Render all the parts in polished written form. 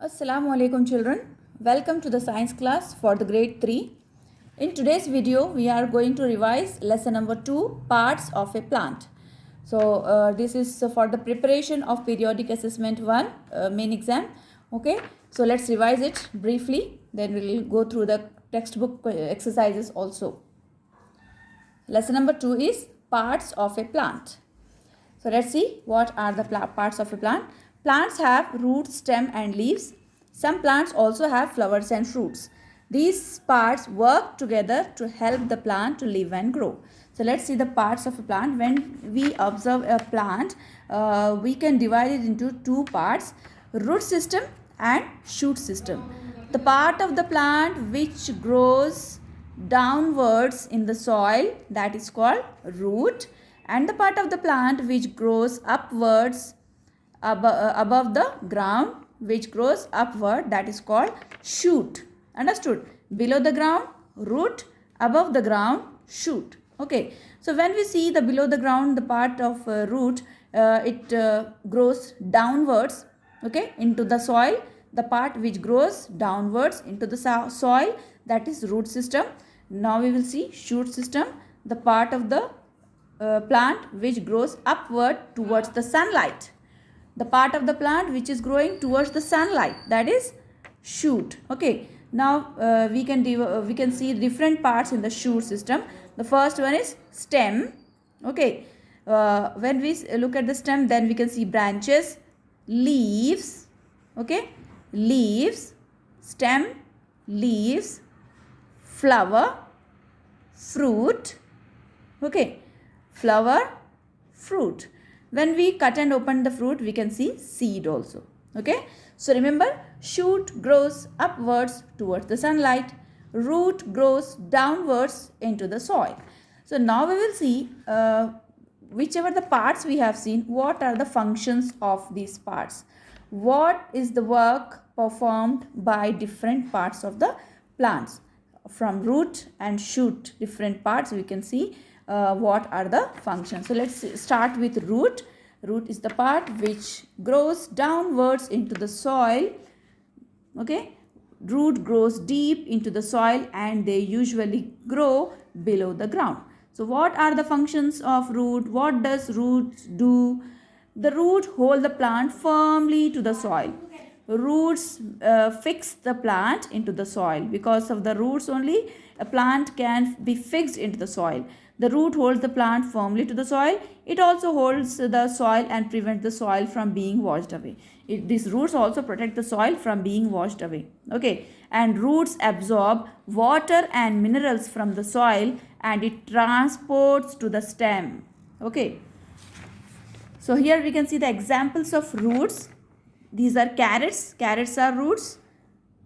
Assalamu alaikum children. Welcome to the science class for the grade 3. In today's video we are going to revise lesson number 2, parts of a plant. So this is for the preparation of periodic assessment 1 main exam. Okay, so let's revise it briefly, then we will go through the textbook exercises also. Lesson number 2 is parts of a plant. So let's see what are the parts of a plant. Plants have roots, stem and leaves. Some plants also have flowers and fruits. These parts work together to help the plant to live and grow. So let's see the parts of a plant. When we observe a plant, we can divide it into two parts, root system and shoot system. The part of the plant which grows downwards in the soil, that is called root, and the part of the plant which grows upwards above the ground, which grows upward, that is called shoot. Understood? Below the ground, root; above the ground, shoot. Okay, so when we see the below the ground, the part of root, it grows downwards, okay, into the soil. The part which grows downwards into the soil, that is root system. Now we will see shoot system, the part of the plant which grows upward towards the sunlight. The part of the plant which is growing towards the sunlight, that is shoot. Okay, now we can see different parts in the shoot system. The first one is stem. Okay, when we look at the stem, then we can see branches, leaves. Okay, leaves, stem, leaves, flower, fruit. Okay, flower, fruit. When we cut and open the fruit, we can see seed also. Okay, so remember, shoot grows upwards towards the sunlight, root grows downwards into the soil. So now we will see whichever the parts we have seen, what are the functions of these parts, what is the work performed by different parts of the plants. From root and shoot, different parts, we can see what are the functions. So let's start with root. Root is the part which grows downwards into the soil. Okay, root grows deep into the soil and they usually grow below the ground. So what are the functions of root? What does roots do? The root hold the plant firmly to the soil. Roots fix the plant into the soil. Because of the roots only, a plant can be fixed into the soil. The root holds the plant firmly to the soil. It also holds the soil and prevents the soil from being washed away. These roots also protect the soil from being washed away. Okay, and roots absorb water and minerals from the soil and it transports to the stem. Okay, so here we can see the examples of roots. These are carrots. Carrots are roots.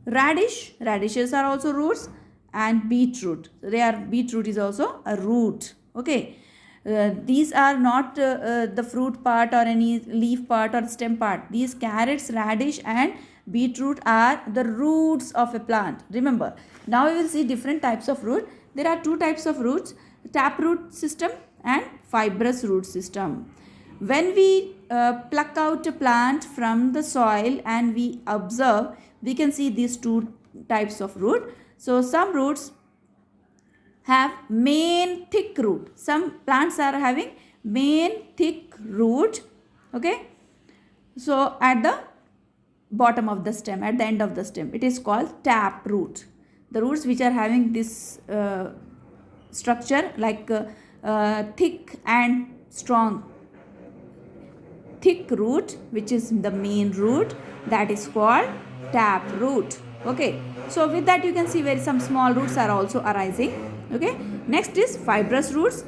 Radishes are also roots. And beetroot. Beetroot is also a root. Okay. These are not the fruit part or any leaf part or stem part. These carrots, radish and beetroot are the roots of a plant. Remember. Now we will see different types of root. There are two types of roots, taproot system and fibrous root system. When we pluck out a plant from the soil and we observe, we can see these two types of root. So some roots have main thick root. Some plants are having main thick root. Okay. So at the bottom of the stem, at the end of the stem, it is called taproot. The roots which are having this structure like thick and strong, thick root, which is the main root, that is called taproot. Okay, so with that you can see where some small roots are also arising. Okay, next is fibrous roots.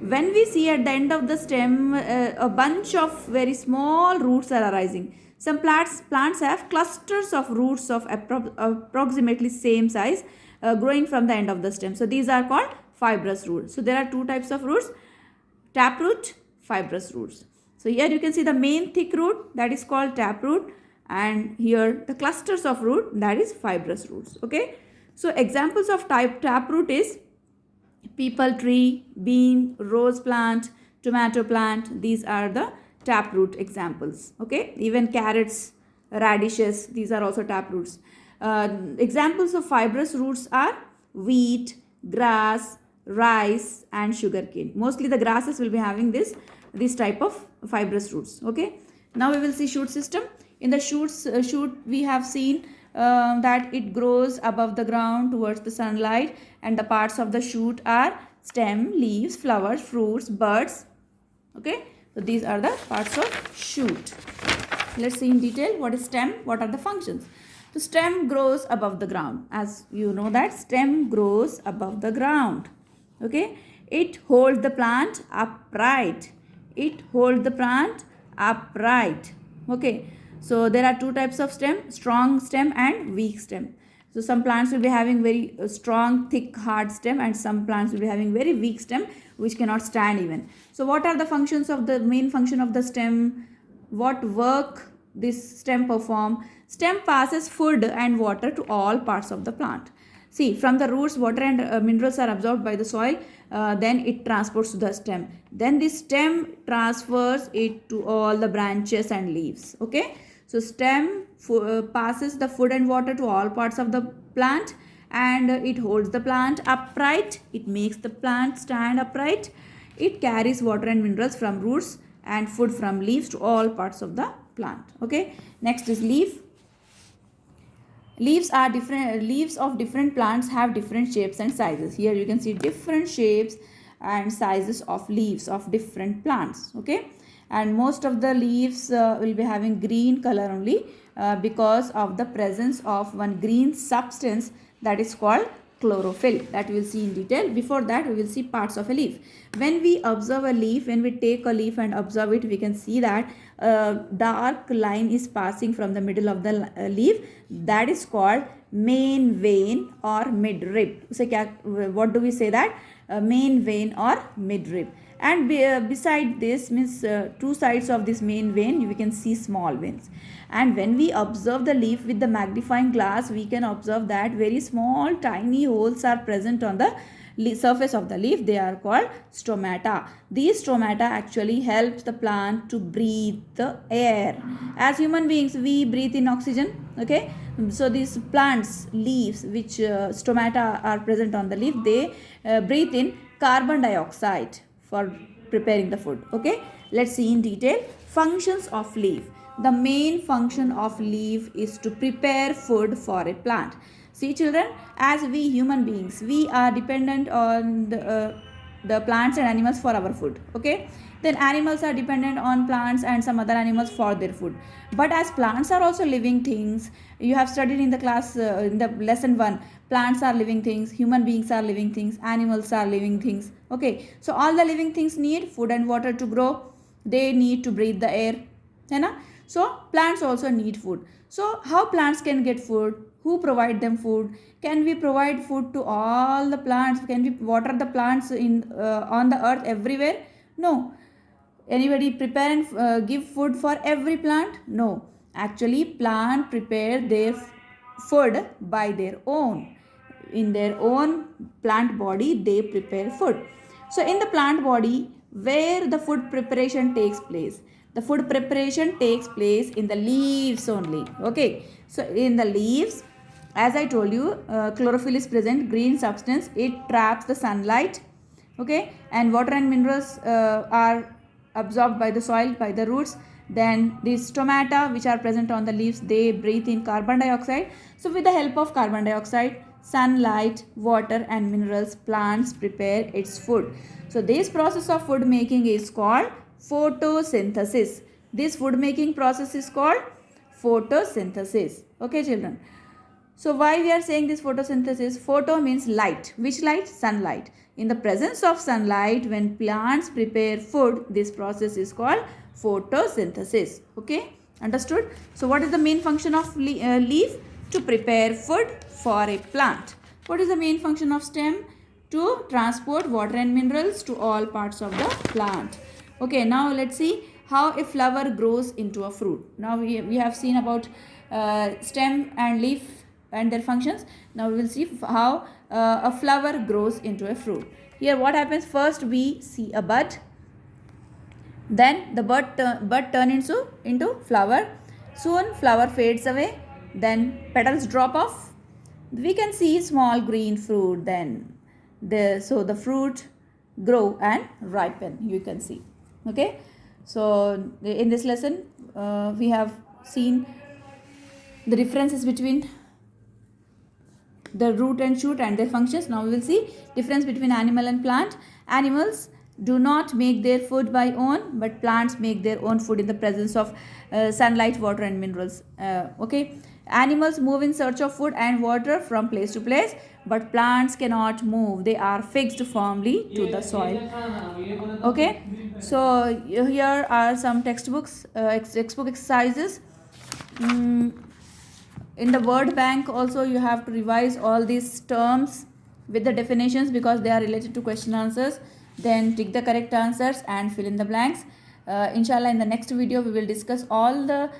When we see at the end of the stem a bunch of very small roots are arising. Some plants have clusters of roots of approximately same size growing from the end of the stem. So these are called fibrous roots. So there are two types of roots, taproot, fibrous roots. So here you can see the main thick root, that is called taproot, and here the clusters of root, that is fibrous roots. Okay, so examples of taproot is peepal tree, bean, rose plant, tomato plant. These are the taproot examples. Okay, even carrots, radishes. These are also tap roots. Examples of fibrous roots are wheat, grass, rice, and sugarcane. Mostly the grasses will be having this type of fibrous roots. Okay. Now we will see shoot system. In the shoot we have seen that it grows above the ground towards the sunlight, and the parts of the shoot are stem, leaves, flowers, fruits, buds. Okay. So these are the parts of shoot. Let's see in detail what is stem, what are the functions. The stem grows above the ground. As you know that stem grows above the ground. Okay. It holds the plant upright. It holds the plant upright. Okay. So there are two types of stem, strong stem and weak stem. So some plants will be having very strong, thick, hard stem, and some plants will be having very weak stem which cannot stand even. So what are the functions of the main function of the stem? What work this stem perform? Stem passes food and water to all parts of the plant. See, from the roots, water and minerals are absorbed by the soil. Then it transports to the stem. Then the stem transfers it to all the branches and leaves. Okay. So stem passes the food and water to all parts of the plant, and it holds the plant upright. It makes the plant stand upright. It carries water and minerals from roots and food from leaves to all parts of the plant. Okay. Next is leaf. Leaves are different. Leaves of different plants have different shapes and sizes. Here you can see different shapes and sizes of leaves of different plants. Okay. And most of the leaves will be having green color only because of the presence of one green substance that is called chlorophyll, that we will see in detail. Before that, we will see parts of a leaf. When we observe a leaf, when we take a leaf and observe it, we can see that a dark line is passing from the middle of the leaf. That is called main vein or midrib. So what do we say that? Main vein or midrib. And beside this means two sides of this main vein, we can see small veins. And when we observe the leaf with the magnifying glass, we can observe that very small tiny holes are present on the surface of the leaf. They are called stomata. These stomata actually helps the plant to breathe the air. As human beings, we breathe in oxygen. Okay. So these plants, leaves, which stomata are present on the leaf, they breathe in carbon dioxide for preparing the food. Okay. Let's see in detail functions of leaf. The main function of leaf is to prepare food for a plant. See children, as we human beings, we are dependent on the plants and animals for our food. Okay. Then animals are dependent on plants and some other animals for their food. But as plants are also living things, you have studied in the class, in the lesson 1, plants are living things, human beings are living things, animals are living things. Okay. So all the living things need food and water to grow. They need to breathe the air. So plants also need food. So how plants can get food? Who provide them food? Can we provide food to all the plants? Can we water the plants in on the earth everywhere? No. Anybody prepare and give food for every plant? No. Actually, plant prepare their food by their own. In their own plant body, they prepare food. So in the plant body, where the food preparation takes place? The food preparation takes place in the leaves only. Okay. So in the leaves, as I told you, chlorophyll is present, green substance. It traps the sunlight. Okay. And water and minerals are absorbed by the soil, by the roots. Then these stomata which are present on the leaves, they breathe in carbon dioxide. So with the help of carbon dioxide, sunlight, water and minerals, plants prepare its food. So this process of food making is called photosynthesis. This food making process is called photosynthesis. Okay children. So why we are saying this photosynthesis? Photo means light. Which light? Sunlight. In the presence of sunlight, when plants prepare food, this process is called photosynthesis. Okay, understood? So what is the main function of leaf? To prepare food for a plant. What is the main function of stem? To transport water and minerals to all parts of the plant. Okay, now let's see how a flower grows into a fruit. Now we have seen about stem and leaf and their functions. Now we will see how a flower grows into a fruit. Here what happens? First we see a bud. Then the bud turn into flower. Soon flower fades away, then petals drop off. We can see small green fruit, then the fruit grow and ripen, you can see. Okay, so in this lesson we have seen the differences between the root and shoot and their functions. Now we will see difference between animal and plant. Animals do not make their food by own, but plants make their own food in the presence of sunlight, water and minerals. Okay, animals move in search of food and water from place to place, but plants cannot move. They are fixed firmly to the soil. Okay, so here are some textbook exercises. In the word bank also you have to revise all these terms with the definitions because they are related to question answers. Then tick the correct answers and fill in the blanks. Inshallah, in the next video we will discuss all the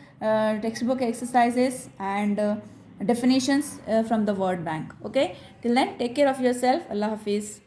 textbook exercises and definitions from the word bank. Okay, till then take care of yourself. Allah Hafiz.